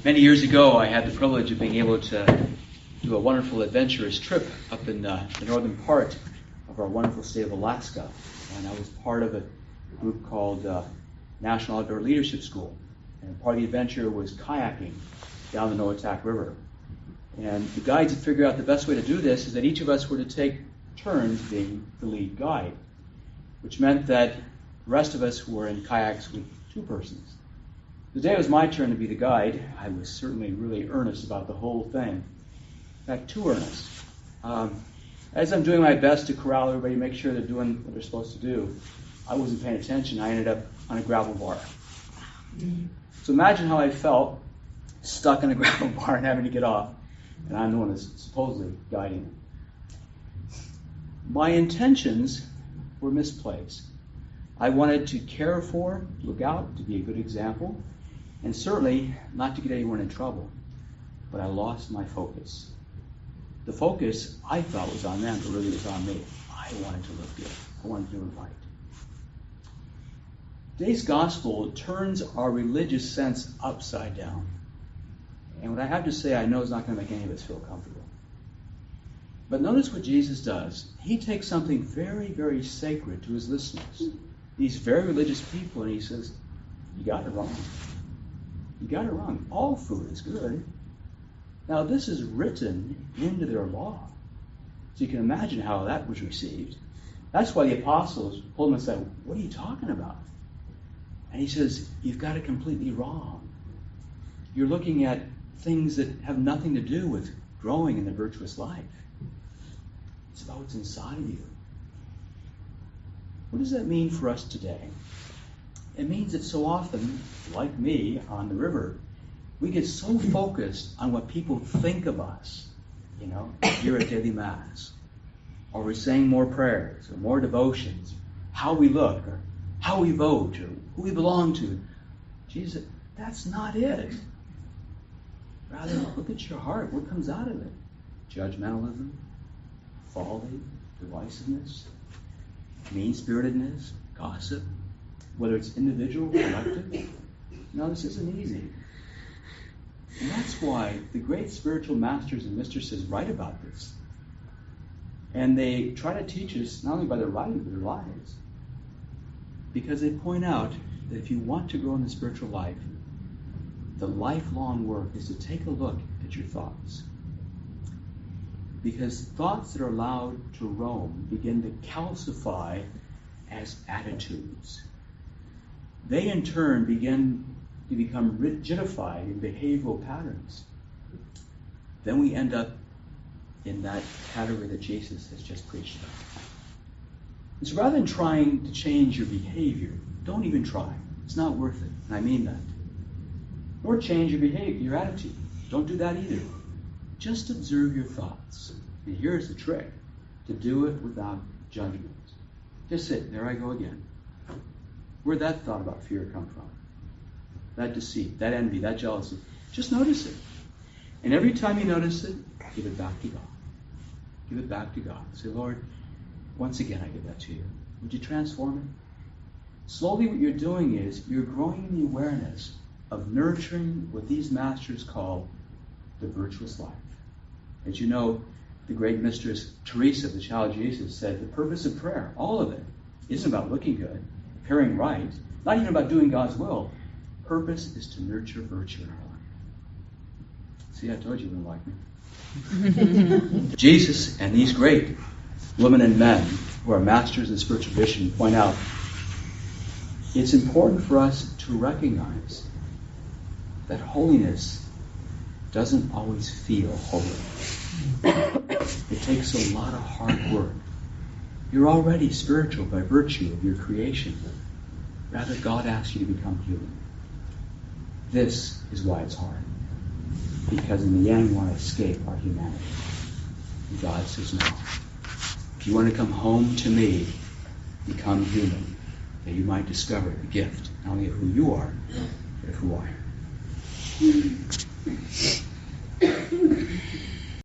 Many years ago, I had the privilege of being able to do a wonderful adventurous trip up in the northern part of our wonderful state of Alaska. And I was part of a group called National Outdoor Leadership School. And part of the adventure was kayaking down the Noatak River. And the guides had figured out the best way to do this is that each of us were to take turns being the lead guide, which meant that the rest of us were in kayaks with two persons. The day it was my turn to be the guide, I was certainly really earnest about the whole thing. In fact, too earnest. As I'm doing my best to corral everybody, make sure they're doing what they're supposed to do, I wasn't paying attention. I ended up on a gravel bar. So imagine how I felt stuck in a gravel bar and having to get off, and I'm the one that's supposedly guiding them. My intentions were misplaced. I wanted to care for, look out, to be a good example, and certainly not to get anyone in trouble. But I lost my focus. The focus I thought was on them, but really was on me. I wanted to look good. I wanted to do it right. Today's gospel turns our religious sense upside down. And what I have to say, I know is not going to make any of us feel comfortable. But notice what Jesus does. He takes something very, very sacred to his listeners, these very religious people, and he says, you got it wrong. You got it wrong. All food is good. Now, this is written into their law. So you can imagine how that was received. That's why the apostles pulled him and said, what are you talking about? And he says, you've got it completely wrong. You're looking at things that have nothing to do with growing in the virtuous life. It's about what's inside of you. What does that mean for us today? It means that so often, like me on the river, we get so focused on what people think of us, here at daily Mass, or we're saying more prayers, or more devotions, how we look, or how we vote, or who we belong to. Jesus, that's not it. Rather, look at your heart. What comes out of it? Judgmentalism, folly, divisiveness, mean-spiritedness, gossip, whether it's individual or collective. No, this isn't easy. And that's why the great spiritual masters and mistresses write about this. And they try to teach us not only by their writing, but their lives. Because they point out that if you want to grow in the spiritual life, the lifelong work is to take a look at your thoughts. Because thoughts that are allowed to roam begin to calcify as attitudes. They in turn begin to become rigidified in behavioral patterns. Then we end up in that category that Jesus has just preached about. And so rather than trying to change your behavior, don't even try. It's not worth it, and I mean that. Nor change your behavior, your attitude. Don't do that either. Just observe your thoughts. And here's the trick, to do it without judgment. Just sit, there I go again. Where'd that thought about fear come from? That deceit, that envy, that jealousy. Just notice it. And every time you notice it, give it back to God. Give it back to God. Say, Lord, once again I give that to you. Would you transform it? Slowly what you're doing is you're growing in the awareness of nurturing what these masters call the virtuous life. As you know, the great mistress Teresa of the Child of Jesus said the purpose of prayer, all of it, isn't about looking good, appearing right, not even about doing God's will. Purpose is to nurture virtue in our life. See, I told you wouldn't like me. Jesus and these great women and men who are masters in spiritual tradition point out it's important for us to recognize that holiness doesn't always feel holy. It takes a lot of hard work. You're already spiritual by virtue of your creation. Rather, God asks you to become human. This is why it's hard. Because in the end, we want to escape our humanity. And God says, no. If you want to come home to me, become human, that you might discover the gift, not only of who you are, but of who I am.